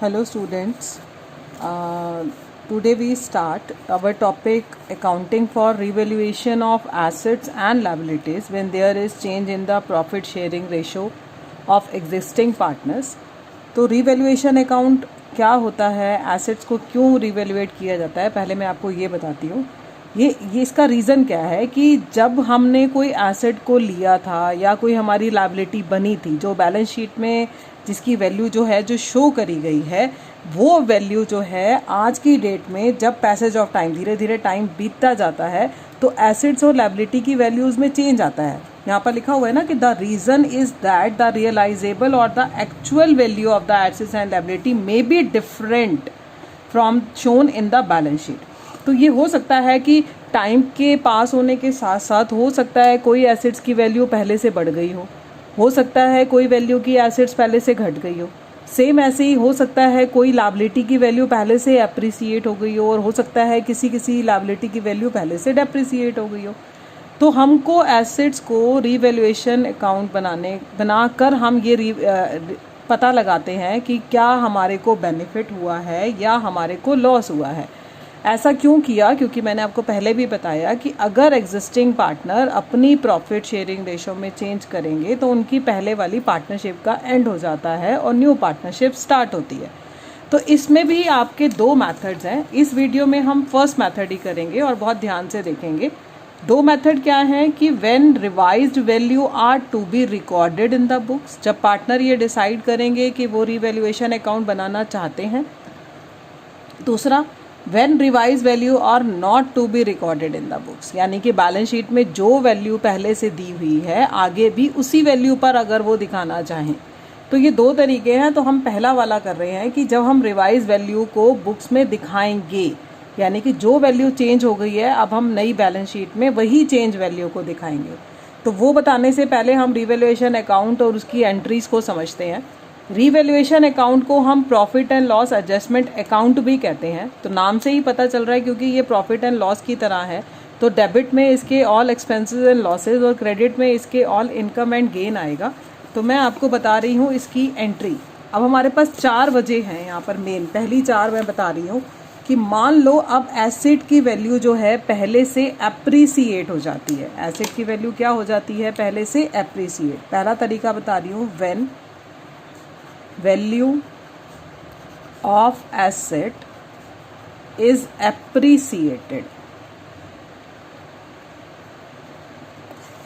Hello students, today we start our topic accounting for revaluation of assets and liabilities when there is change in the profit sharing ratio of existing partners. तो revaluation account क्या होता है, assets को क्यों रिवैल्यूएट किया जाता है, पहले मैं आपको ये बताती हूँ। ये इसका रीज़न क्या है कि जब हमने कोई एसेट को लिया था या कोई हमारी लायबिलिटी बनी थी, जो बैलेंस शीट में जिसकी वैल्यू जो है जो शो करी गई है, वो वैल्यू जो है आज की डेट में जब पैसेज ऑफ टाइम धीरे धीरे टाइम बीतता जाता है तो एसेट्स और लायबिलिटी की वैल्यूज़ में चेंज आता है। यहाँ पर लिखा हुआ है ना कि the reason is that the realisable और the actual value of the assets and liability may be different from shown in the balance sheet. तो ये हो सकता है कि टाइम के पास होने के साथ साथ हो सकता है कोई एसेट्स की वैल्यू पहले से बढ़ गई हो सकता है कोई वैल्यू की एसेट्स पहले से घट गई हो। सेम ऐसे ही हो सकता है कोई लायबिलिटी की वैल्यू पहले से अप्रिसिएट हो गई हो और हो सकता है किसी लायबिलिटी की वैल्यू पहले से डेप्रिसिएट हो गई हो। तो हमको एसेट्स को रिवैल्यूएशन अकाउंट बनाकर हम ये पता लगाते हैं कि क्या हमारे को बेनिफिट हुआ है या हमारे को लॉस हुआ है। ऐसा क्यों किया? क्योंकि मैंने आपको पहले भी बताया कि अगर एग्जिस्टिंग पार्टनर अपनी प्रॉफिट शेयरिंग रेशो में चेंज करेंगे तो उनकी पहले वाली पार्टनरशिप का एंड हो जाता है और न्यू पार्टनरशिप स्टार्ट होती है। तो इसमें भी आपके दो मेथड्स हैं। इस वीडियो में हम फर्स्ट मेथड ही करेंगे और बहुत ध्यान से देखेंगे। दो मेथड क्या हैं कि when revised value are to be recorded in the books, जब पार्टनर ये डिसाइड करेंगे कि वो रिवैल्यूएशन अकाउंट बनाना चाहते हैं। दूसरा, when revise value are not to be recorded in the books, यानी कि बैलेंस शीट में जो वैल्यू पहले से दी हुई है आगे भी उसी वैल्यू पर अगर वो दिखाना चाहें। तो ये दो तरीके हैं। तो हम पहला वाला कर रहे हैं कि जब हम रिवाइज वैल्यू को बुक्स में दिखाएंगे, यानी कि जो वैल्यू चेंज हो गई है अब हम नई बैलेंस शीट में वही चेंज वैल्यू को दिखाएंगे। तो वो बताने से पहले हम रिवैल्यूएशन अकाउंट और उसकी एंट्रीज को समझते हैं। रिवैल्यूएशन अकाउंट को हम profit and loss adjustment account भी कहते हैं। तो नाम से ही पता चल रहा है क्योंकि ये प्रॉफिट एंड लॉस की तरह है। तो डेबिट में इसके ऑल एक्सपेंसेस एंड लॉसेज और क्रेडिट में इसके ऑल इनकम एंड गेन आएगा। तो मैं आपको बता रही हूँ इसकी एंट्री। अब हमारे पास 4 वजह हैं यहाँ पर मेन। पहली 4 मैं बता रही हूँ कि मान लो अब एसेट की वैल्यू जो है पहले से अप्रिसिएट हो जाती है। एसेट की वैल्यू क्या हो जाती है? पहले से अप्रिसिएट। पहला तरीका बता रही हूँ, when value of asset is appreciated.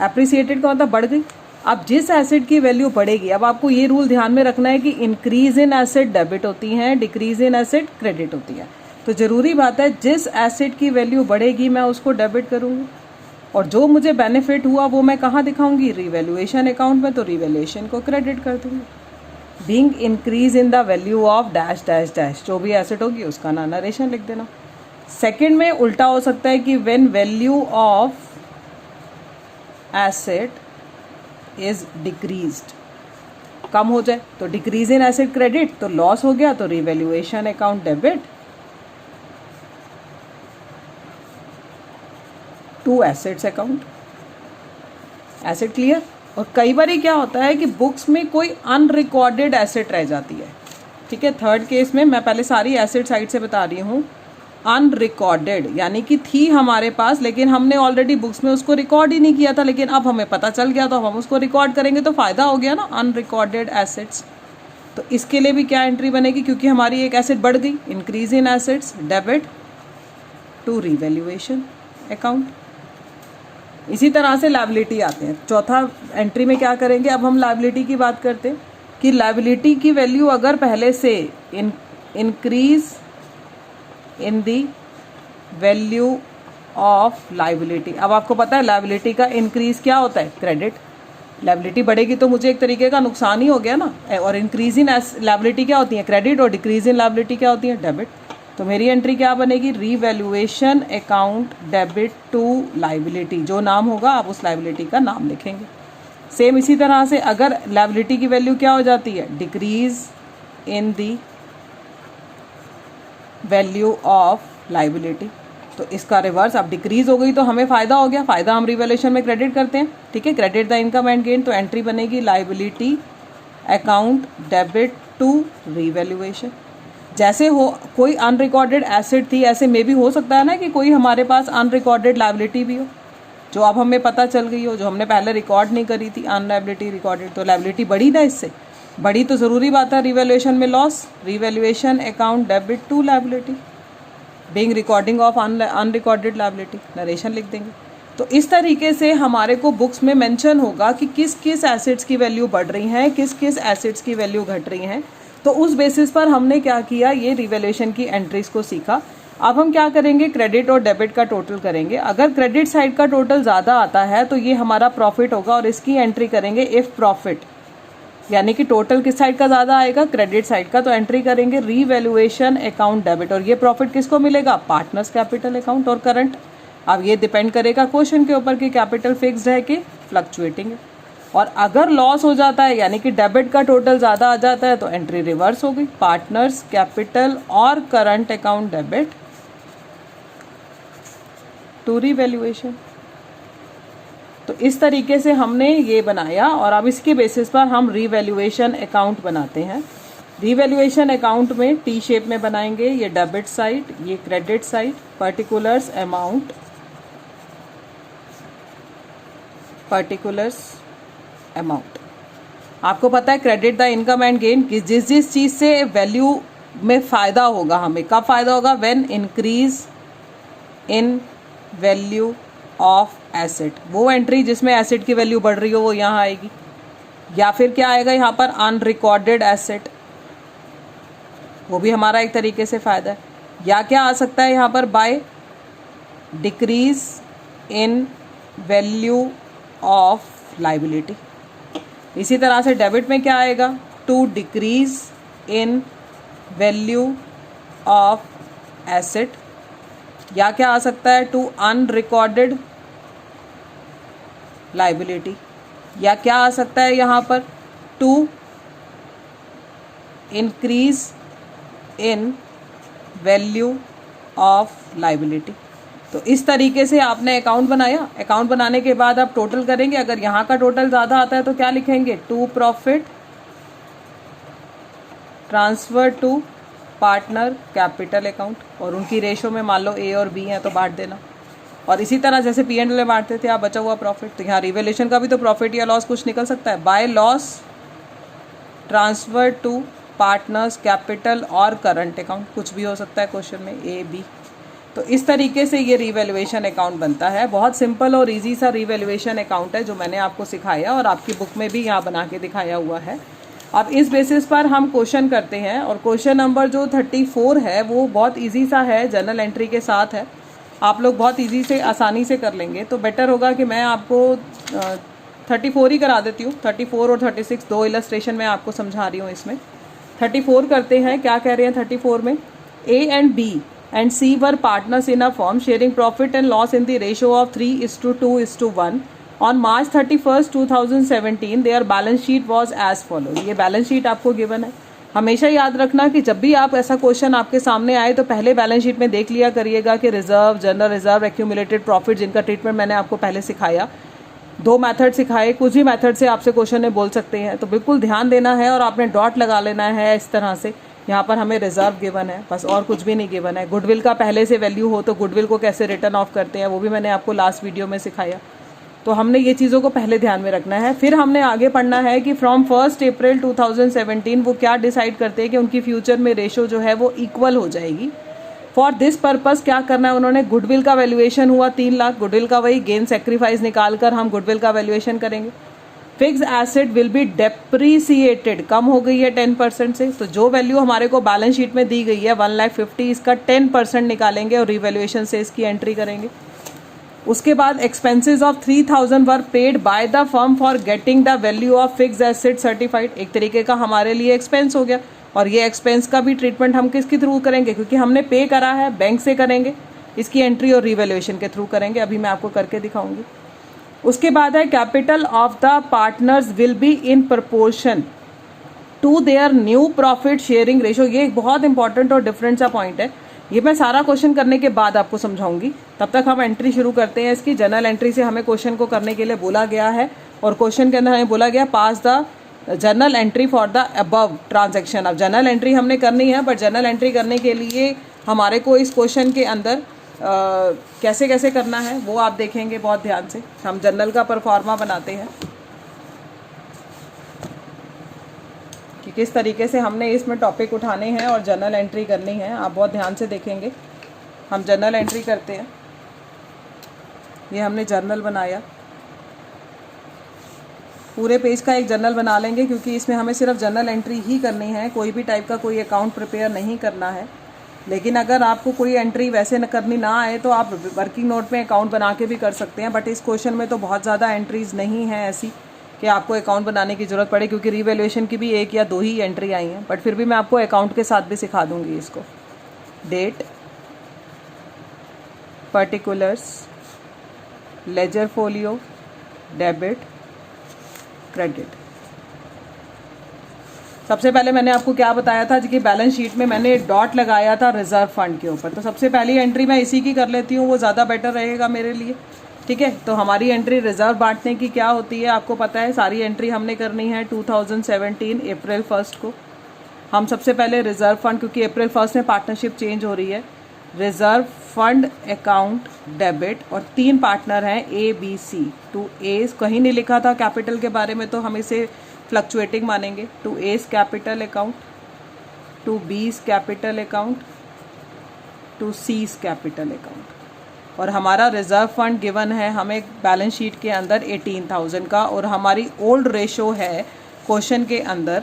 Appreciated का मतलब बढ़ गई। अब जिस एसेट की वैल्यू बढ़ेगी, अब आपको ये रूल ध्यान में रखना है कि इंक्रीज इन एसेट डेबिट होती हैं, डिक्रीज इन एसेट क्रेडिट होती है। तो जरूरी बात है जिस एसेट की वैल्यू बढ़ेगी मैं उसको डेबिट करूंगी और जो मुझे बेनिफिट हुआ वो मैं कहाँ दिखाऊंगी? रिवैल्यूएशन अकाउंट में। तो रिवैल्यूएशन को क्रेडिट कर दूंगी। Being increase in the value of dash dash dash, जो भी एसेट होगी उसका नरेशन लिख देना। सेकंड में उल्टा हो सकता है कि when value of asset is decreased, कम हो जाए तो डिक्रीज इन एसेट क्रेडिट, तो लॉस हो गया तो revaluation account debit to assets account. Asset clear? और कई बार क्या होता है कि बुक्स में कोई अनरिकॉर्डेड एसेट रह जाती है। ठीक है, थर्ड केस में मैं पहले सारी एसेट साइड से बता रही हूँ। अनरिकॉर्डेड यानी कि थी हमारे पास लेकिन हमने ऑलरेडी बुक्स में उसको रिकॉर्ड ही नहीं किया था, लेकिन अब हमें पता चल गया तो हम उसको रिकॉर्ड करेंगे तो फ़ायदा हो गया ना, अनरिकॉर्डेड एसेट्स। तो इसके लिए भी क्या एंट्री बनेगी? क्योंकि हमारी एक एसेट बढ़ गई, increase in assets debit to revaluation account. इसी तरह से लायबिलिटी आते हैं। चौथा एंट्री में क्या करेंगे? अब हम लायबिलिटी की बात करते हैं कि लायबिलिटी की वैल्यू अगर पहले से increase in the value of liability. अब आपको पता है लायबिलिटी का इंक्रीज क्या होता है? क्रेडिट। लायबिलिटी बढ़ेगी तो मुझे एक तरीके का नुकसान ही हो गया ना। और इंक्रीज इन लायबिलिटी क्या होती है? क्रेडिट। और डिक्रीज इन लायबिलिटी क्या होती है? डेबिट। तो मेरी एंट्री क्या बनेगी? Revaluation account debit to liability. जो नाम होगा आप उस लायबिलिटी का नाम लिखेंगे। सेम इसी तरह से अगर लायबिलिटी की वैल्यू क्या हो जाती है? Decrease in the value of liability, तो इसका रिवर्स। अब डिक्रीज हो गई तो हमें फ़ायदा हो गया, फ़ायदा हम रिवैल्यूएशन में क्रेडिट करते हैं। ठीक है, credit the income and gain. तो एंट्री बनेगी liability account debit to revaluation. जैसे हो कोई अनरिकॉर्डेड एसेट थी, ऐसे में भी हो सकता है ना कि कोई हमारे पास अनरिकॉर्डेड लायबिलिटी भी हो, जो अब हमें पता चल गई हो, जो हमने पहले रिकॉर्ड नहीं करी थी, अनलायबिलिटी रिकॉर्डेड, तो लायबिलिटी बढ़ी ना इससे, बढ़ी तो ज़रूरी बात है रिवैल्यूएशन में loss, revaluation account debit to liability being recording of unrecorded liability, narration लिख देंगे। तो इस तरीके से हमारे को बुक्स में मेंशन होगा कि किस किस एसेट्स की वैल्यू बढ़ रही हैं, किस किस एसेट्स की वैल्यू घट रही हैं। तो उस बेसिस पर हमने क्या किया, ये रिवैल्यूएशन की एंट्रीज को सीखा। अब हम क्या करेंगे, क्रेडिट और डेबिट का टोटल करेंगे। अगर क्रेडिट साइड का टोटल ज़्यादा आता है तो ये हमारा प्रॉफिट होगा और इसकी एंट्री करेंगे इफ़ प्रॉफिट, यानी कि टोटल किस साइड का ज़्यादा आएगा, क्रेडिट साइड का, तो एंट्री करेंगे रीवैल्यूएशन अकाउंट डेबिट। और ये प्रॉफिट किसको मिलेगा, पार्टनर्स कैपिटल अकाउंट और करंट। अब ये डिपेंड करेगा क्वेश्चन के ऊपर कि कैपिटल फिक्स्ड है कि फ्लक्चुएटिंग है। और अगर लॉस हो जाता है, यानी कि डेबिट का टोटल ज़्यादा आ जाता है, तो एंट्री रिवर्स हो गई, पार्टनर्स कैपिटल और current account debit to revaluation. तो इस तरीके से हमने ये बनाया और अब इसके बेसिस पर हम रीवैल्यूएशन अकाउंट बनाते हैं। रीवैल्यूएशन अकाउंट में टी शेप में बनाएंगे, ये डेबिट साइड, ये credit side, particulars amount, particulars amount. आपको पता है credit the income and gain, कि जिस जिस चीज़ से वैल्यू में फ़ायदा होगा हमें, कब फ़ायदा होगा, when increase in value of asset, वो एंट्री जिसमें एसेट की वैल्यू बढ़ रही हो वो यहाँ आएगी। या फिर क्या आएगा यहाँ पर, अनरिकॉर्डेड एसेट, वो भी हमारा एक तरीके से फ़ायदा है। या क्या आ सकता है यहाँ पर, by decrease in value of liability. इसी तरह से डेबिट में क्या आएगा, to decrease in value of asset. या क्या आ सकता है, टू अनरिकॉर्डेड लायबिलिटी। या क्या आ सकता है यहाँ पर, to increase in value of liability. तो इस तरीके से आपने अकाउंट बनाया। अकाउंट बनाने के बाद आप टोटल करेंगे, अगर यहाँ का टोटल ज़्यादा आता है तो क्या लिखेंगे, to profit transfer to partner capital account, और उनकी रेशो में मान लो ए और बी हैं तो बांट देना। और इसी तरह जैसे पी एंड एल में बांटते थे आप बचा हुआ प्रॉफिट, तो यहाँ रिवैल्यूएशन का भी तो प्रॉफिट या लॉस कुछ निकल सकता है, by loss transfer to partners capital और करंट अकाउंट, कुछ भी हो सकता है क्वेश्चन में, ए बी। तो इस तरीके से ये रिवैल्यूएशन अकाउंट बनता है। बहुत सिंपल और इजी सा रिवैल्यूएशन अकाउंट है जो मैंने आपको सिखाया और आपकी बुक में भी यहाँ बना के दिखाया हुआ है। अब इस बेसिस पर हम क्वेश्चन करते हैं, और क्वेश्चन नंबर जो 34 है वो बहुत इजी सा है, जर्नल एंट्री के साथ है, आप लोग बहुत इजी से आसानी से कर लेंगे। तो बेटर होगा कि मैं आपको 34 ही करा देती हूँ। 34 और 36 दो इलस्ट्रेशन मैं आपको समझा रही हूँ इसमें। 34 करते हैं, क्या कह रहे हैं 34 में, A and B and C were partners in a firm sharing profit and loss in the ratio of 3:2:1. On March 31st, 2017, their balance sheet was as follows. ये बैलेंस शीट आपको गिवन है। हमेशा याद रखना कि जब भी आप ऐसा क्वेश्चन आपके सामने आए तो पहले बैलेंस शीट में देख लिया करिएगा कि reserve, general reserve, accumulated profit, जिनका ट्रीटमेंट मैंने आपको पहले सिखाया, दो मेथड सिखाए, कुछ ही मेथड से आपसे क्वेश्चन में बोल सकते हैं, तो बिल्कुल ध्यान देना है और आपने डॉट लगा लेना है इस तरह से। यहाँ पर हमें रिजर्व गिवन है, बस और कुछ भी नहीं गिवन है। गुडविल का पहले से वैल्यू हो तो गुडविल को कैसे रिटर्न ऑफ करते हैं वो भी मैंने आपको लास्ट वीडियो में सिखाया। तो हमने ये चीज़ों को पहले ध्यान में रखना है। फिर हमने आगे पढ़ना है कि फ्रॉम 1 अप्रैल 2017 वो क्या डिसाइड करते हैं कि उनकी फ्यूचर में रेशो जो है वो इक्वल हो जाएगी। फॉर दिस पर्पस क्या करना है उन्होंने, गुडविल का वैल्यूएशन हुआ 3 लाख, गुडविल का वही गेन सेक्रीफाइस निकाल कर हम गुडविल का वैल्यूएशन करेंगे। फिक्स एसेट विल बी डेप्रीसिएटेड, कम हो गई है 10% से, तो जो वैल्यू हमारे को बैलेंस शीट में दी गई है 1,50,000, इसका 10% निकालेंगे और रिवैल्यूएशन से इसकी एंट्री करेंगे। उसके बाद expenses of 3,000 were paid by the firm for getting the value of fix asset certified, एक तरीके का हमारे लिए एक्सपेंस हो गया। और ये एक्सपेंस का भी ट्रीटमेंट हम किसके थ्रू करेंगे, क्योंकि हमने पे करा है बैंक से करेंगे, इसकी एंट्री और रिवैल्यूएशन के थ्रू करेंगे, अभी मैं आपको करके दिखाऊंगी। उसके बाद है capital of the partners will be in proportion to their new profit sharing ratio. ये एक बहुत इंपॉर्टेंट और डिफरेंट सा पॉइंट है, ये मैं सारा क्वेश्चन करने के बाद आपको समझाऊंगी। तब तक हम एंट्री शुरू करते हैं इसकी। जनरल एंट्री से हमें क्वेश्चन को करने के लिए बोला गया है और क्वेश्चन के अंदर हमें बोला गया pass the journal entry for the above transaction. अब जर्नल एंट्री हमने करनी है, बट जर्नल एंट्री करने के लिए हमारे को इस क्वेश्चन के अंदर कैसे कैसे करना है वो आप देखेंगे बहुत ध्यान से। हम जर्नल का परफॉर्मा बनाते हैं कि किस तरीके से हमने इसमें टॉपिक उठाने हैं और जर्नल एंट्री करनी है, आप बहुत ध्यान से देखेंगे। हम जर्नल एंट्री करते हैं, ये हमने जर्नल बनाया, पूरे पेज का एक जर्नल बना लेंगे क्योंकि इसमें हमें सिर्फ जर्नल एंट्री ही करनी है, कोई भी टाइप का कोई अकाउंट प्रिपेयर नहीं करना है। लेकिन अगर आपको कोई एंट्री वैसे करनी ना आए तो आप वर्किंग नोट में अकाउंट बना के भी कर सकते हैं, बट इस क्वेश्चन में तो बहुत ज़्यादा एंट्रीज नहीं है ऐसी कि आपको अकाउंट बनाने की ज़रूरत पड़े, क्योंकि रीवैल्यूएशन की भी 1 या 2 ही एंट्री आई हैं। बट फिर भी मैं आपको अकाउंट के साथ भी सिखा दूंगी इसको। Date, particulars, ledger folio, debit, credit. सबसे पहले मैंने आपको क्या बताया था कि बैलेंस शीट में मैंने डॉट लगाया था रिजर्व फंड के ऊपर, तो सबसे पहली एंट्री मैं इसी की कर लेती हूँ, वो ज़्यादा बेटर रहेगा मेरे लिए। ठीक है, तो हमारी एंट्री रिजर्व बांटने की क्या होती है आपको पता है, सारी एंट्री हमने करनी है 2017 अप्रैल 1 को। हम सबसे पहले रिजर्व फंड, क्योंकि अप्रैल 1 में पार्टनरशिप चेंज हो रही है, रिजर्व फंड अकाउंट डेबिट, और 3 पार्टनर हैं ए बी सी। टू ए कहीं नहीं लिखा था कैपिटल के बारे में, तो हम इसे फ्लक्चुएटिंग मानेंगे। To A's capital account, to B's capital account, to C's capital account. और हमारा रिजर्व फंड गिवन है हमें बैलेंस शीट के अंदर 18,000 का, और हमारी ओल्ड रेशो है क्वेश्चन के अंदर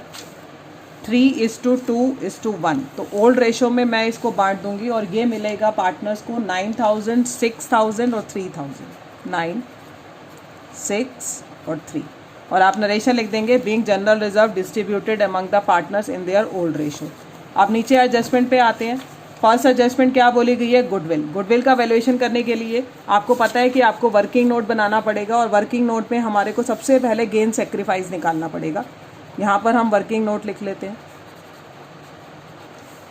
3:2:1। तो ओल्ड रेशो में मैं इसको बांट दूंगी और ये मिलेगा पार्टनर्स को 9,000, 6,000 और 3,000। 9, 6 और 3। और आप नरेशन लिख देंगे being general reserve distributed among the partners in their old ratio. आप नीचे एडजस्टमेंट पे आते हैं। फर्स्ट एडजस्टमेंट क्या बोली गई है, गुडविल। गुडविल का वैल्यूएशन करने के लिए आपको पता है कि आपको वर्किंग नोट बनाना पड़ेगा, और वर्किंग नोट में हमारे को सबसे पहले गेन सेक्रीफाइस निकालना पड़ेगा। यहाँ पर हम वर्किंग नोट लिख लेते हैं,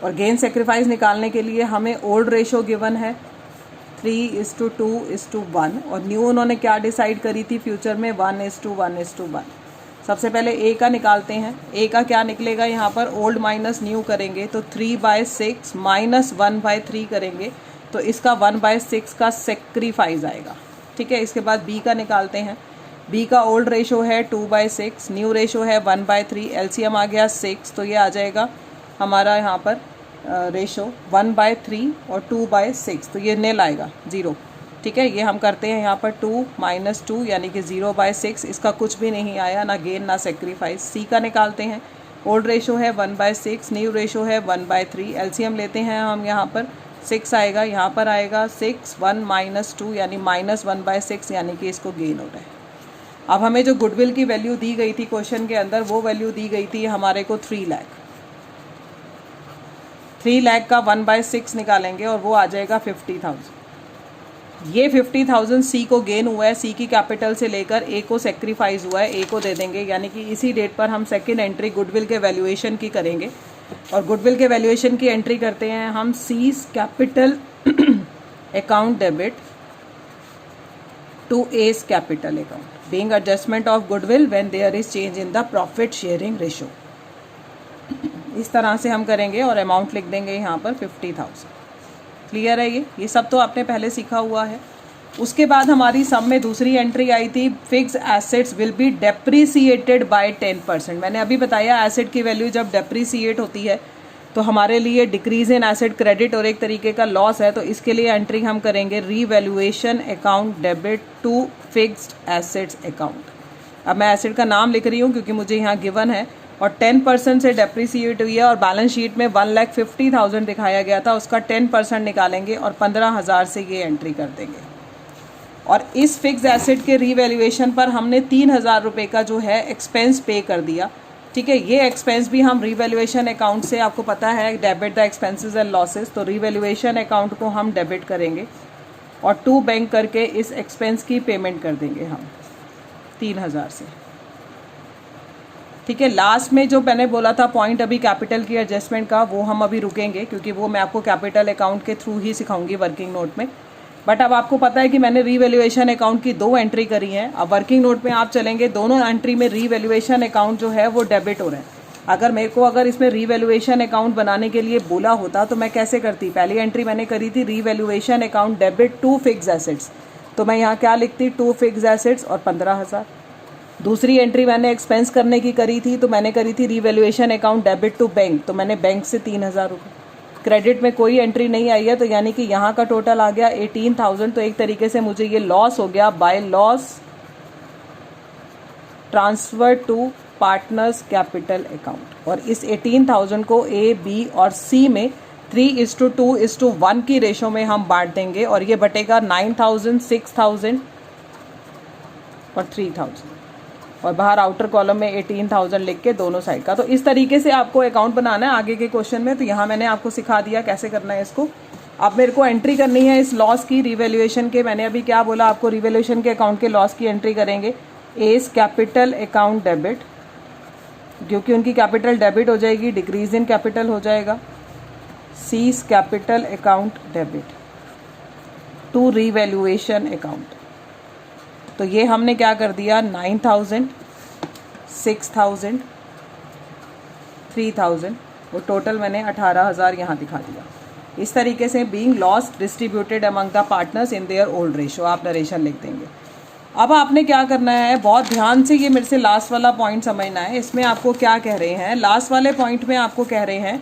और गेन सेक्रीफाइस निकालने के लिए हमें ओल्ड रेशो गिवन है 3:2:1, और न्यू उन्होंने क्या डिसाइड करी थी फ्यूचर में 1:1:1। सबसे पहले ए का निकालते हैं। ए का क्या निकलेगा, यहाँ पर ओल्ड माइनस न्यू करेंगे तो 3/6 माइनस 1/3 करेंगे तो इसका 1/6 का सेक्रीफाइस आएगा। ठीक है, इसके बाद बी का निकालते हैं। बी का ओल्ड रेशो है 2/6, न्यू रेशो है 1/3, एलसीएम आ गया 6, तो ये आ जाएगा हमारा यहाँ पर रेशो 1/3 और 2/6, तो ये नेल आएगा 0। ठीक है, ये हम करते हैं यहाँ पर 2 - 2 यानी कि 0/6, इसका कुछ भी नहीं आया, ना गेन ना सेक्रीफाइस। सी का निकालते हैं। ओल्ड रेशो है 1/6, न्यू रेशो है 1/3, एलसीएम लेते हैं हम यहाँ पर 6 आएगा, यहाँ पर आएगा 6, 1 - 2 यानी -1/6, यानी कि इसको गेन हो रहा है। अब हमें जो गुडविल की वैल्यू दी गई थी क्वेश्चन के अंदर, वो वैल्यू दी गई थी हमारे को 3 लाख। 3 लाख का 1/6 निकालेंगे और वो आ जाएगा 50,000। ये 50,000 सी को गेन हुआ है, सी की कैपिटल से लेकर ए को सेक्रीफाइस हुआ है, ए को दे देंगे, यानी कि इसी डेट पर हम सेकंड एंट्री गुडविल के वैल्यूएशन की करेंगे। और गुडविल के वैल्यूएशन की एंट्री करते हैं हम C's capital account debit to A's capital account being adjustment of goodwill when there is change in the profit sharing ratio. इस तरह से हम करेंगे और अमाउंट लिख देंगे यहाँ पर 50,000। क्लियर है ये सब तो आपने पहले सीखा हुआ है। उसके बाद हमारी सम में दूसरी एंट्री आई थी, fix assets will be depreciated by 10%। मैंने अभी बताया एसेट की वैल्यू जब डेप्रीसिएट होती है तो हमारे लिए डिक्रीज इन एसेट क्रेडिट और एक तरीके का लॉस है, तो इसके लिए एंट्री हम करेंगे revaluation account debit to fixed assets account. अब मैं एसेट का नाम लिख रही हूँ क्योंकि मुझे यहाँ गिवन है, और 10% से डेप्रीसिएट हुई है और बैलेंस शीट में 1,50,000 दिखाया गया था, उसका 10% निकालेंगे और 15,000 से ये एंट्री कर देंगे। और इस फिक्स एसेट के रीवैल्यूएशन पर हमने 3,000 रुपये का जो है एक्सपेंस पे कर दिया। ठीक है, ये एक्सपेंस भी हम रीवैल्यूएशन अकाउंट से, आपको पता है debit the expenses and losses, तो रीवैल्यूएशन अकाउंट को हम डेबिट करेंगे और टू बैंक करके इस एक्सपेंस की पेमेंट कर देंगे हम 3,000 से। ठीक है, लास्ट में जो मैंने बोला था पॉइंट अभी कैपिटल की एडजस्टमेंट का, वो हम अभी रुकेंगे क्योंकि वो मैं आपको कैपिटल अकाउंट के थ्रू ही सिखाऊंगी वर्किंग नोट में। बट अब आपको पता है कि मैंने रीवैल्यूएशन अकाउंट की 2 एंट्री करी हैं। अब वर्किंग नोट में आप चलेंगे, दोनों एंट्री में रीवैल्यूएशन अकाउंट जो है वो डेबिट हो रहा है। अगर मेरे को इसमें रीवैल्यूएशन अकाउंट बनाने के लिए बोला होता तो मैं कैसे करती? पहली एंट्री मैंने करी थी revaluation account debit to fix assets, तो मैं यहाँ क्या लिखती? टू फिक्स एसेट्स और 15,000। दूसरी एंट्री मैंने एक्सपेंस करने की करी थी, तो मैंने करी थी revaluation account debit to bank, तो मैंने बैंक से 3,000 रुपये। क्रेडिट में कोई एंट्री नहीं आई है, तो यानी कि यहाँ का टोटल आ गया 18,000। तो एक तरीके से मुझे ये लॉस हो गया by loss transfer to partners capital account. और इस 18,000 को ए, बी और सी में 3:2:1 की रेशो में हम बांट देंगे, और ये बटेगा 9,000, 6,000 और 3,000, और बाहर आउटर कॉलम में 18,000 लिख के दोनों साइड का। तो इस तरीके से आपको अकाउंट बनाना है आगे के क्वेश्चन में। तो यहाँ मैंने आपको सिखा दिया कैसे करना है इसको। अब मेरे को एंट्री करनी है इस लॉस की, रिवैल्यूएशन के। मैंने अभी क्या बोला आपको? रिवैल्यूएशन के अकाउंट के लॉस की एंट्री करेंगे। एस कैपिटल अकाउंट डेबिट, क्योंकि उनकी कैपिटल डेबिट हो जाएगी, डिक्रीज इन कैपिटल हो जाएगा। C's capital account debit to revaluation account. तो ये हमने क्या कर दिया? 9,000, 6,000, 3,000, और टोटल मैंने 18,000 यहाँ दिखा दिया। इस तरीके से being loss distributed among the partners in their old ratio, आप नरेशन लिख देंगे। अब आपने क्या करना है, बहुत ध्यान से ये मेरे से लास्ट वाला पॉइंट समझना है। इसमें आपको क्या कह रहे हैं? लास्ट वाले पॉइंट में आपको कह रहे हैं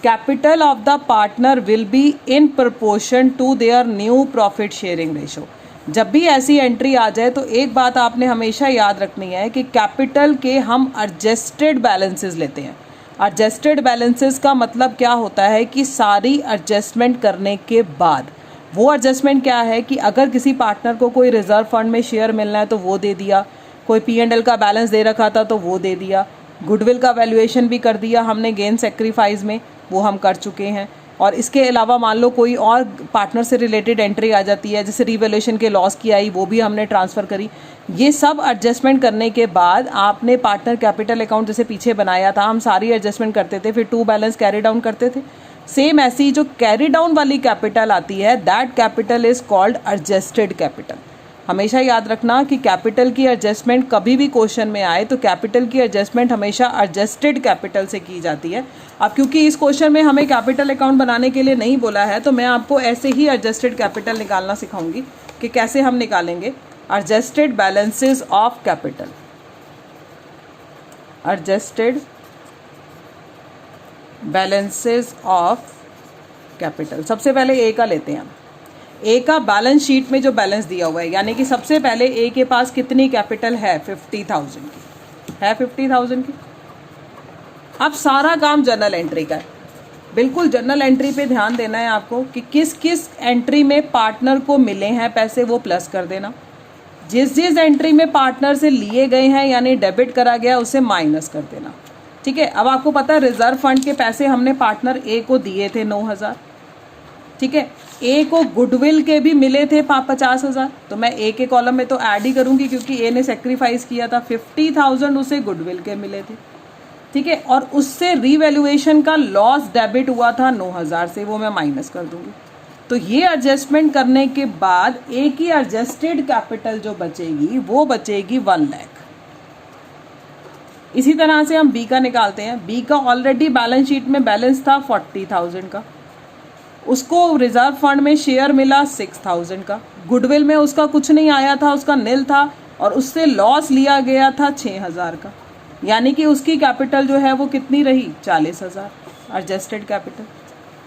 capital of the partner will be in proportion to their new profit sharing ratio. जब भी ऐसी एंट्री आ जाए तो एक बात आपने हमेशा याद रखनी है कि कैपिटल के हम एडजस्टेड बैलेंसेस लेते हैं। एडजस्टेड बैलेंसेस का मतलब क्या होता है कि सारी एडजस्टमेंट करने के बाद, वो एडजस्टमेंट क्या है कि अगर किसी पार्टनर को कोई रिजर्व फंड में शेयर मिलना है तो वो दे दिया, कोई P&L का बैलेंस दे रखा था तो वो दे दिया, गुडविल का वैल्यूएशन भी कर दिया हमने गेन सेक्रीफाइस में, वो हम कर चुके हैं। और इसके अलावा मान लो कोई और पार्टनर से रिलेटेड एंट्री आ जाती है, जैसे रिवैल्यूएशन के लॉस की आई, वो भी हमने ट्रांसफ़र करी। ये सब एडजस्टमेंट करने के बाद आपने पार्टनर कैपिटल अकाउंट जैसे पीछे बनाया था, हम सारी एडजस्टमेंट करते थे, फिर टू बैलेंस कैरी डाउन करते थे। सेम ऐसी जो कैरी डाउन वाली कैपिटल आती है, that capital is called adjusted capital. हमेशा याद रखना कि कैपिटल की एडजस्टमेंट कभी भी क्वेश्चन में आए तो कैपिटल की एडजस्टमेंट हमेशा एडजस्टेड कैपिटल से की जाती है। अब क्योंकि इस क्वेश्चन में हमें कैपिटल अकाउंट बनाने के लिए नहीं बोला है, तो मैं आपको ऐसे ही एडजस्टेड कैपिटल निकालना सिखाऊंगी कि कैसे हम निकालेंगे adjusted balances of capital. Adjusted balances of capital. सबसे पहले ए का लेते हैं हम। ए का बैलेंस शीट में जो बैलेंस दिया हुआ है, यानी कि सबसे पहले ए के पास कितनी कैपिटल है? 50,000 की है, 50,000 की। अब सारा काम जर्नल एंट्री का है, बिल्कुल जर्नल एंट्री पे ध्यान देना है आपको कि किस किस एंट्री में पार्टनर को मिले हैं पैसे, वो प्लस कर देना। जिस जिस एंट्री में पार्टनर से लिए गए हैं यानी डेबिट करा गया, उसे माइनस कर देना। ठीक है। अब आपको पता है रिजर्व फंड के पैसे हमने पार्टनर ए को दिए थे 9,000। ठीक है। ए को गुडविल के भी मिले थे 50,000, तो मैं ए के कॉलम में तो ऐड ही करूंगी क्योंकि ए ने सेक्रीफाइस किया था। 50,000 उसे गुडविल के मिले थे। ठीक है। और उससे रीवैल्यूएशन का लॉस डेबिट हुआ था 9,000 से, वो मैं माइनस कर दूंगी। तो ये एडजस्टमेंट करने के बाद ए की एडजस्टेड कैपिटल जो बचेगी वो बचेगी 1 लाख। इसी तरह से हम बी का निकालते हैं। बी का ऑलरेडी बैलेंस शीट में बैलेंस था 40,000 का, उसको रिजर्व फंड में शेयर मिला 6,000 का, गुडविल में उसका कुछ नहीं आया था, उसका नील था, और उससे लॉस लिया गया था 6,000 का, यानी कि उसकी कैपिटल जो है वो कितनी रही? 40,000 एडजस्टेड कैपिटल।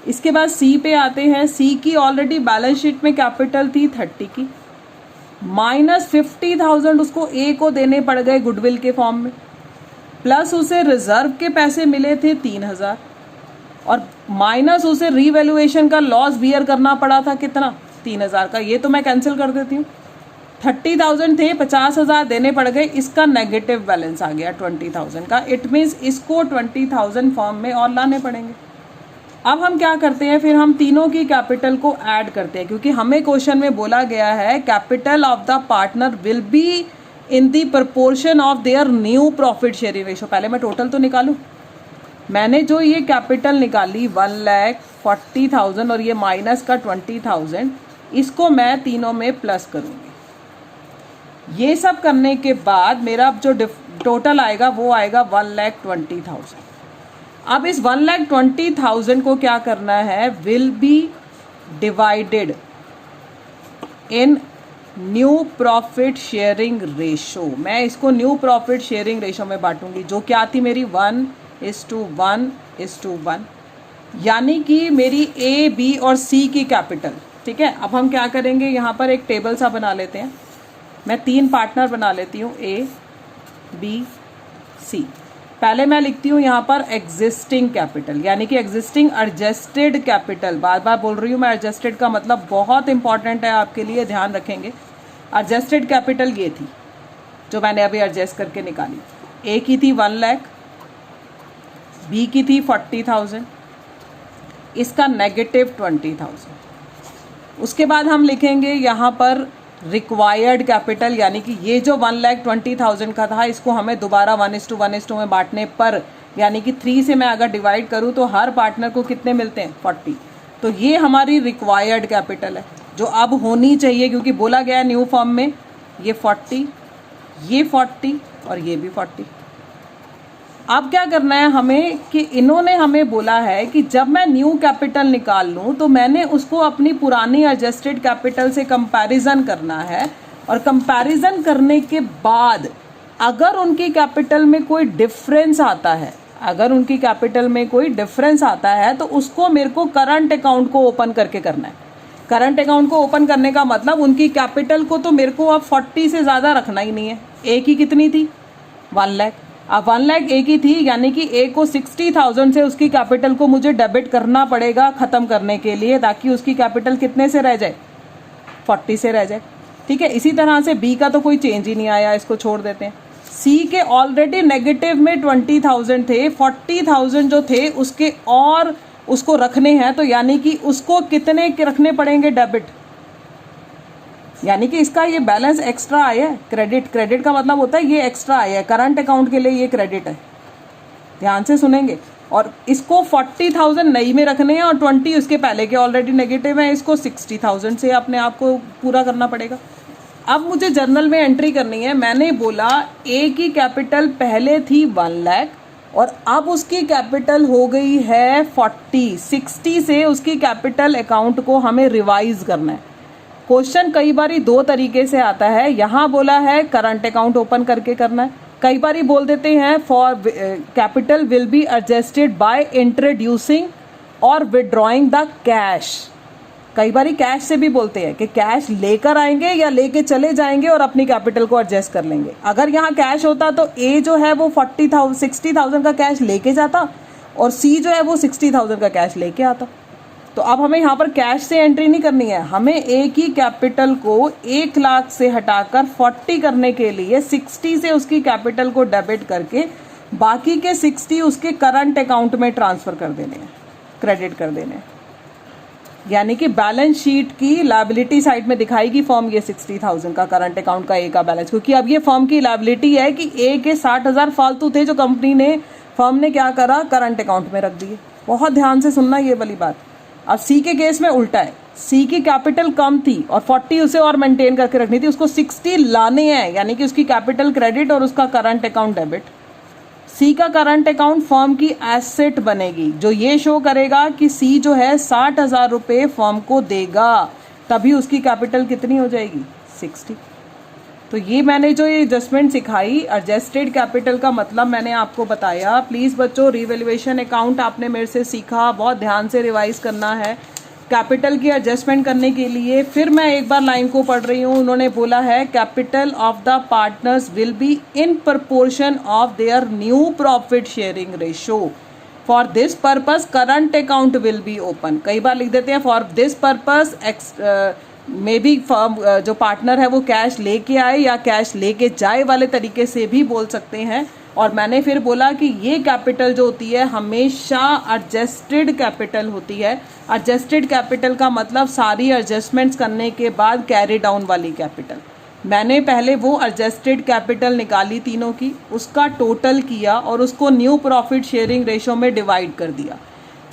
इसके बाद सी पे आते हैं। सी की ऑलरेडी बैलेंस शीट में कैपिटल थी 30 की, माइनस 50,000 उसको ए को देने पड़ गए गुडविल के फॉर्म में, प्लस उसे रिजर्व के पैसे मिले थे 3,000, और माइनस उसे रीवैल्यूएशन का लॉस बियर करना पड़ा था कितना? 3,000 का। ये तो मैं कैंसिल कर देती हूँ। 30,000 थे, 50,000 देने पड़ गए, इसका नेगेटिव बैलेंस आ गया 20,000 का। इट मीन्स इसको 20,000 फॉर्म में और लाने पड़ेंगे। अब हम क्या करते हैं, फिर हम तीनों की कैपिटल को ऐड करते हैं, क्योंकि हमें क्वेश्चन में बोला गया है capital of the partner will be in the proportion of their new profit sharing ratio. पहले मैं टोटल तो निकालूं। मैंने जो ये कैपिटल निकाली 1,40,000 और ये माइनस का 20,000, इसको मैं तीनों में प्लस करूँगी। ये सब करने के बाद मेरा जो टोटल आएगा वो आएगा 1,20,000। अब इस 1,20,000 को क्या करना है, will be divided in new profit sharing ratio. मैं इसको न्यू प्रॉफिट शेयरिंग रेशो में बांटूंगी, जो क्या थी मेरी 1:1:1, यानी कि मेरी ए, बी और सी की कैपिटल। ठीक है, अब हम क्या करेंगे, यहाँ पर एक टेबल सा बना लेते हैं। मैं 3 पार्टनर बना लेती हूँ, ए, बी, सी। पहले मैं लिखती हूँ यहाँ पर एग्जिस्टिंग कैपिटल, यानी कि एग्जिस्टिंग एडजस्टेड कैपिटल। बार बार बोल रही हूँ मैं, एडजस्टेड का मतलब बहुत इंपॉर्टेंट है आपके लिए, ध्यान रखेंगे। एडजस्टेड कैपिटल ये थी जो मैंने अभी एडजस्ट करके निकाली। ए की थी 1 लाख, बी की थी 40,000, इसका -20,000। उसके बाद हम लिखेंगे यहाँ पर रिक्वायर्ड कैपिटल, यानी कि ये जो 1,20,000 का था, इसको हमें दोबारा 1:1:2 में बांटने पर, यानी कि 3 से मैं अगर डिवाइड करूँ तो हर पार्टनर को कितने मिलते हैं, 40। तो ये हमारी रिक्वायर्ड कैपिटल है जो अब होनी चाहिए, क्योंकि बोला गया है न्यू फॉर्म में ये 40, ये 40 और ये भी 40। अब क्या करना है हमें कि इन्होंने हमें बोला है कि जब मैं न्यू कैपिटल निकाल लूँ तो मैंने उसको अपनी पुरानी एडजस्टेड कैपिटल से कंपैरिजन करना है, और कंपैरिजन करने के बाद अगर उनकी कैपिटल में कोई डिफरेंस आता है, अगर उनकी कैपिटल में कोई डिफरेंस आता है तो उसको मेरे को करंट अकाउंट को ओपन करके करना है। करंट अकाउंट को ओपन करने का मतलब उनकी कैपिटल को तो मेरे को अब 40 से ज़्यादा रखना ही नहीं है। ए की कितनी थी, 1 लाख। अब 1 लाख ए की थी, यानी कि ए को 60,000 से उसकी कैपिटल को मुझे डेबिट करना पड़ेगा ख़त्म करने के लिए, ताकि उसकी कैपिटल कितने से रह जाए, 40 से रह जाए। ठीक है, इसी तरह से बी का तो कोई चेंज ही नहीं आया, इसको छोड़ देते हैं। सी के ऑलरेडी नेगेटिव में 20,000 थे, 40,000 जो थे उसके और उसको रखने हैं, तो यानी कि उसको कितने के रखने पड़ेंगे डेबिट, यानी कि इसका ये बैलेंस एक्स्ट्रा आया है। क्रेडिट, क्रेडिट का मतलब होता है ये एक्स्ट्रा आया है, करंट अकाउंट के लिए ये क्रेडिट है, ध्यान से सुनेंगे। और इसको 40,000 नई में रखने हैं और 20 उसके पहले के ऑलरेडी नेगेटिव है, इसको 60,000 से अपने आप को पूरा करना पड़ेगा। अब मुझे जर्नल में एंट्री करनी है। मैंने बोला ए की कैपिटल पहले थी 1 लाख और अब उसकी कैपिटल हो गई है 40, 60 से उसकी कैपिटल अकाउंट को हमें रिवाइज करना है। क्वेश्चन कई बारी 2 तरीके से आता है। यहाँ बोला है करंट अकाउंट ओपन करके करना है, कई बारी बोल देते हैं for capital will be adjusted by introducing और विड्रॉइंग द कैश। कई बारी कैश से भी बोलते हैं कि कैश लेकर आएंगे या लेके चले जाएंगे और अपनी कैपिटल को एडजस्ट कर लेंगे। अगर यहाँ कैश होता तो ए जो है वो 60,000 का कैश लेके जाता और सी जो है वो 60,000 का कैश लेके आता। तो अब हमें यहाँ पर कैश से एंट्री नहीं करनी है, हमें ए की कैपिटल को 1 लाख से हटाकर 40 करने के लिए 60 से उसकी कैपिटल को डेबिट करके बाकी के 60 उसके करंट अकाउंट में ट्रांसफ़र कर देने हैं, क्रेडिट कर देने हैं। यानी कि बैलेंस शीट की लायबिलिटी साइड में दिखाएगी फर्म ये 60,000 का करंट अकाउंट का ए का बैलेंस, क्योंकि अब ये फर्म की लायबिलिटी है कि ए के 60,000 फालतू थे जो कंपनी ने, फर्म ने क्या करा, करंट अकाउंट में रख दिए। बहुत ध्यान से सुनना ये वाली बात। अब सी के केस में उल्टा है, सी की कैपिटल कम थी और 40 उसे और मेंटेन करके रखनी थी, उसको 60 लाने हैं, यानी कि उसकी कैपिटल क्रेडिट और उसका करंट अकाउंट डेबिट। सी का करंट अकाउंट फर्म की एसेट बनेगी, जो ये शो करेगा कि सी जो है 60,000 रुपये फर्म को देगा, तभी उसकी कैपिटल कितनी हो जाएगी, 60। तो ये मैंने जो ये एडजस्टमेंट सिखाई, एडजस्टेड कैपिटल का मतलब मैंने आपको बताया। प्लीज़ बच्चों, रिवैल्यूएशन अकाउंट आपने मेरे से सीखा, बहुत ध्यान से रिवाइज करना है कैपिटल की एडजस्टमेंट करने के लिए। फिर मैं एक बार लाइन को पढ़ रही हूँ। उन्होंने बोला है capital of the partners will be in proportion of their new profit sharing ratio. For this purpose current account will be open. कई बार लिख देते हैं for this purpose may be firm जो पार्टनर है वो कैश लेके आए या कैश लेके जाए वाले तरीके से भी बोल सकते हैं। और मैंने फिर बोला कि ये कैपिटल जो होती है हमेशा एडजस्टेड कैपिटल होती है। एडजस्टेड कैपिटल का मतलब सारी एडजस्टमेंट्स करने के बाद कैरी डाउन वाली कैपिटल। मैंने पहले वो एडजस्टेड कैपिटल निकाली तीनों की, उसका टोटल किया और उसको न्यू प्रॉफिट शेयरिंग रेशो में डिवाइड कर दिया।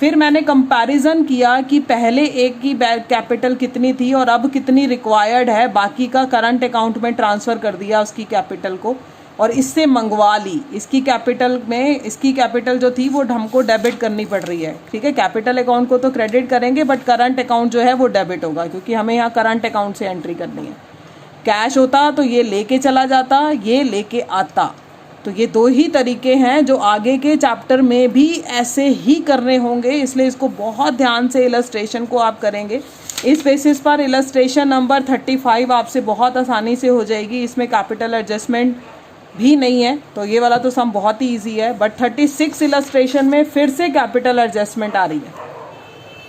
फिर मैंने कंपैरिजन किया कि पहले एक की कैपिटल कितनी थी और अब कितनी रिक्वायर्ड है, बाकी का करंट अकाउंट में ट्रांसफ़र कर दिया उसकी कैपिटल को और इससे मंगवा ली। इसकी कैपिटल जो थी वो हमको डेबिट करनी पड़ रही है, ठीक है। कैपिटल अकाउंट को तो क्रेडिट करेंगे बट करंट अकाउंट जो है वो डेबिट होगा, क्योंकि हमें यहाँ करंट अकाउंट से एंट्री करनी है। कैश होता तो ये लेके चला जाता, ये लेके आता। तो ये दो ही तरीके हैं जो आगे के चैप्टर में भी ऐसे ही करने होंगे, इसलिए इसको बहुत ध्यान से इलस्ट्रेशन को आप करेंगे। इस बेसिस पर इलस्ट्रेशन नंबर 35 आपसे बहुत आसानी से हो जाएगी। इसमें कैपिटल एडजस्टमेंट भी नहीं है, तो ये वाला तो सम बहुत ही ईजी है। बट 36 इलस्ट्रेशन में फिर से कैपिटल एडजस्टमेंट आ रही है।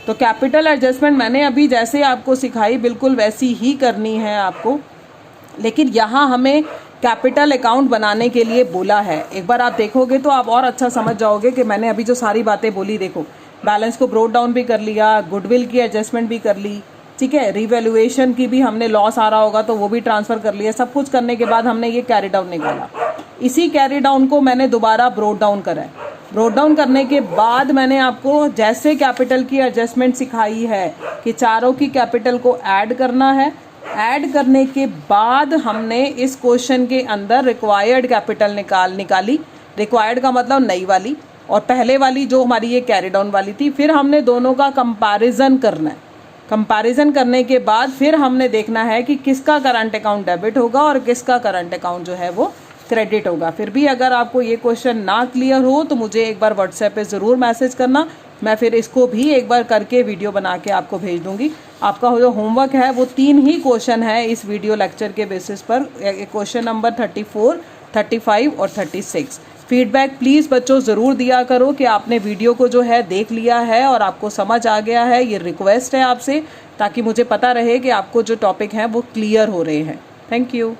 तो कैपिटल एडजस्टमेंट मैंने अभी जैसे आपको सिखाई बिल्कुल वैसी ही करनी है आपको, लेकिन यहाँ हमें कैपिटल अकाउंट बनाने के लिए बोला है। एक बार आप देखोगे तो आप और अच्छा समझ जाओगे कि मैंने अभी जो सारी बातें बोली, देखो बैलेंस को ब्रोक डाउन भी कर लिया, गुडविल की एडजस्टमेंट भी कर ली, ठीक है, रिवैल्यूएशन की भी हमने लॉस आ रहा होगा तो वो भी ट्रांसफ़र कर लिया। सब कुछ करने के बाद हमने ये कैरी डाउन निकाला। इसी कैरी डाउन को मैंने दोबारा ब्रोक डाउन करा है। ब्रोक डाउन करने के बाद मैंने आपको जैसे कैपिटल की एडजस्टमेंट सिखाई है कि चारों की कैपिटल को ऐड करना है। ऐड करने के बाद हमने इस क्वेश्चन के अंदर रिक्वायर्ड कैपिटल निकाली। रिक्वायर्ड का मतलब नई वाली, और पहले वाली जो हमारी ये कैरी डाउन वाली थी। फिर हमने दोनों का कंपैरिजन करना है। कंपैरिजन करने के बाद फिर हमने देखना है कि किसका करंट अकाउंट डेबिट होगा और किसका करंट अकाउंट जो है वो क्रेडिट होगा। फिर भी अगर आपको ये क्वेश्चन ना क्लियर हो तो मुझे एक बार व्हाट्सएप पे ज़रूर मैसेज करना, मैं फिर इसको भी एक बार करके वीडियो बना के आपको भेज दूंगी। आपका जो होमवर्क है वो 3 ही क्वेश्चन है इस वीडियो लेक्चर के बेसिस पर, क्वेश्चन नंबर 34, 35 और 36। फीडबैक प्लीज़ बच्चों ज़रूर दिया करो कि आपने वीडियो को जो है देख लिया है और आपको समझ आ गया है। ये रिक्वेस्ट है आपसे, ताकि मुझे पता रहे कि आपको जो टॉपिक हैं वो क्लियर हो रहे हैं। Thank you.